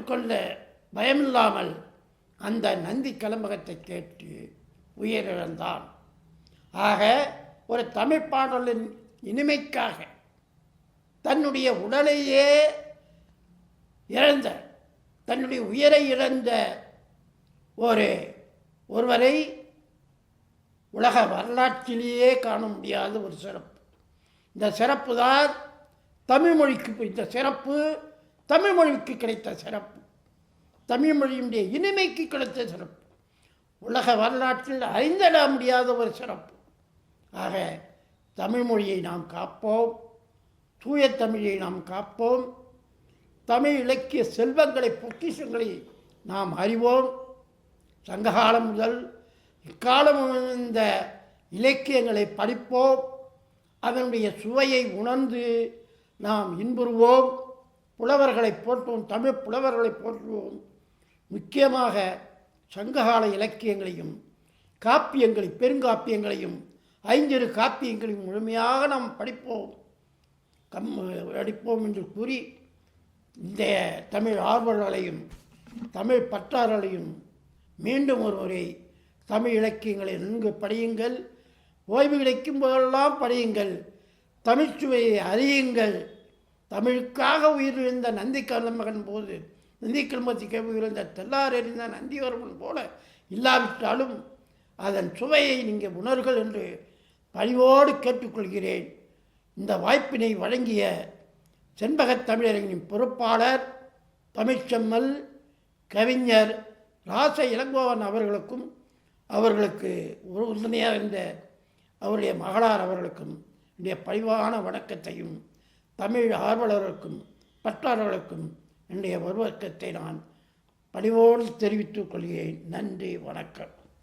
கொள்ள பயமில்லாமல் அந்த நந்தி கலம்பகத்தை கேட்டு உயிரிழந்தான். ஆக ஒரு தமிழ் பாடலின் இனிமைக்காக தன்னுடைய உடலையே இழந்த, தன்னுடைய உயிரை இழந்த ஒருவரை உலக வரலாற்றிலேயே காண முடியாத ஒரு சிறப்பு. இந்த சிறப்பு தான் தமிழ்மொழிக்கு, இந்த சிறப்பு தமிழ்மொழிக்கு கிடைத்த சிறப்பு, தமிழ்மொழியினுடைய இனிமைக்கு கிடைத்த சிறப்பு, உலக வரலாற்றில் அறிந்திட முடியாத ஒரு சிறப்பு. ஆக தமிழ்மொழியை நாம் காப்போம், தூய தமிழை நாம் காப்போம், தமிழ் இலக்கிய செல்வங்களை பொக்கிஷங்களை நாம் அறிவோம். சங்ககாலம் முதல் இக்காலமும் இந்த இலக்கியங்களை படிப்போம், அதனுடைய சுவையை உணர்ந்து நாம் இன்புறுவோம், புலவர்களை போற்றுவோம், தமிழ் புலவர்களை போற்றுவோம். முக்கியமாக சங்ககால இலக்கியங்களையும் காப்பியங்களையும் பெருங்காப்பியங்களையும் ஐஞ்சிறு காப்பியங்களையும் முழுமையாக நாம் படிப்போம் என்று கூறி இந்த தமிழ் ஆர்வலர்களையும் தமிழ் பற்றாளர்களையும் மீண்டும் ஒருமுறை தமிழ் இலக்கியங்களை நன்கு படியுங்கள், ஓய்வு கிடைக்கும் போதெல்லாம் படியுங்கள், தமிழ்ச்சுவையை அறியுங்கள். தமிழுக்காக உயிரிழந்த நந்தி கல்மகன் போது நந்தி கல்மத்திற்கு உயிரிழந்த தெல்லார் எறிந்த நந்திவர்மன் போல இல்லாவிட்டாலும் அதன் சுவையை நீங்கள் உணர்கள் என்று பணிவோடு கேட்டுக்கொள்கிறேன். இந்த வாய்ப்பினை வழங்கிய செண்பகத் தமிழறிஞரின் பொறுப்பாளர் தமிழ்ச்செம்மல் கவிஞர் ராச இளங்கோவன் அவர்களுக்கும் அவர்களுக்கு உறுதுணையாக இருந்த அவருடைய மகளார் அவர்களுக்கும் என்னுடைய பணிவான வணக்கத்தையும் தமிழ் ஆர்வலர்களுக்கும் பற்றாளர்களுக்கும் என்னுடைய வணக்கத்தை நான் பணிவோடு தெரிவித்துக் கொள்கிறேன். நன்றி, வணக்கம்.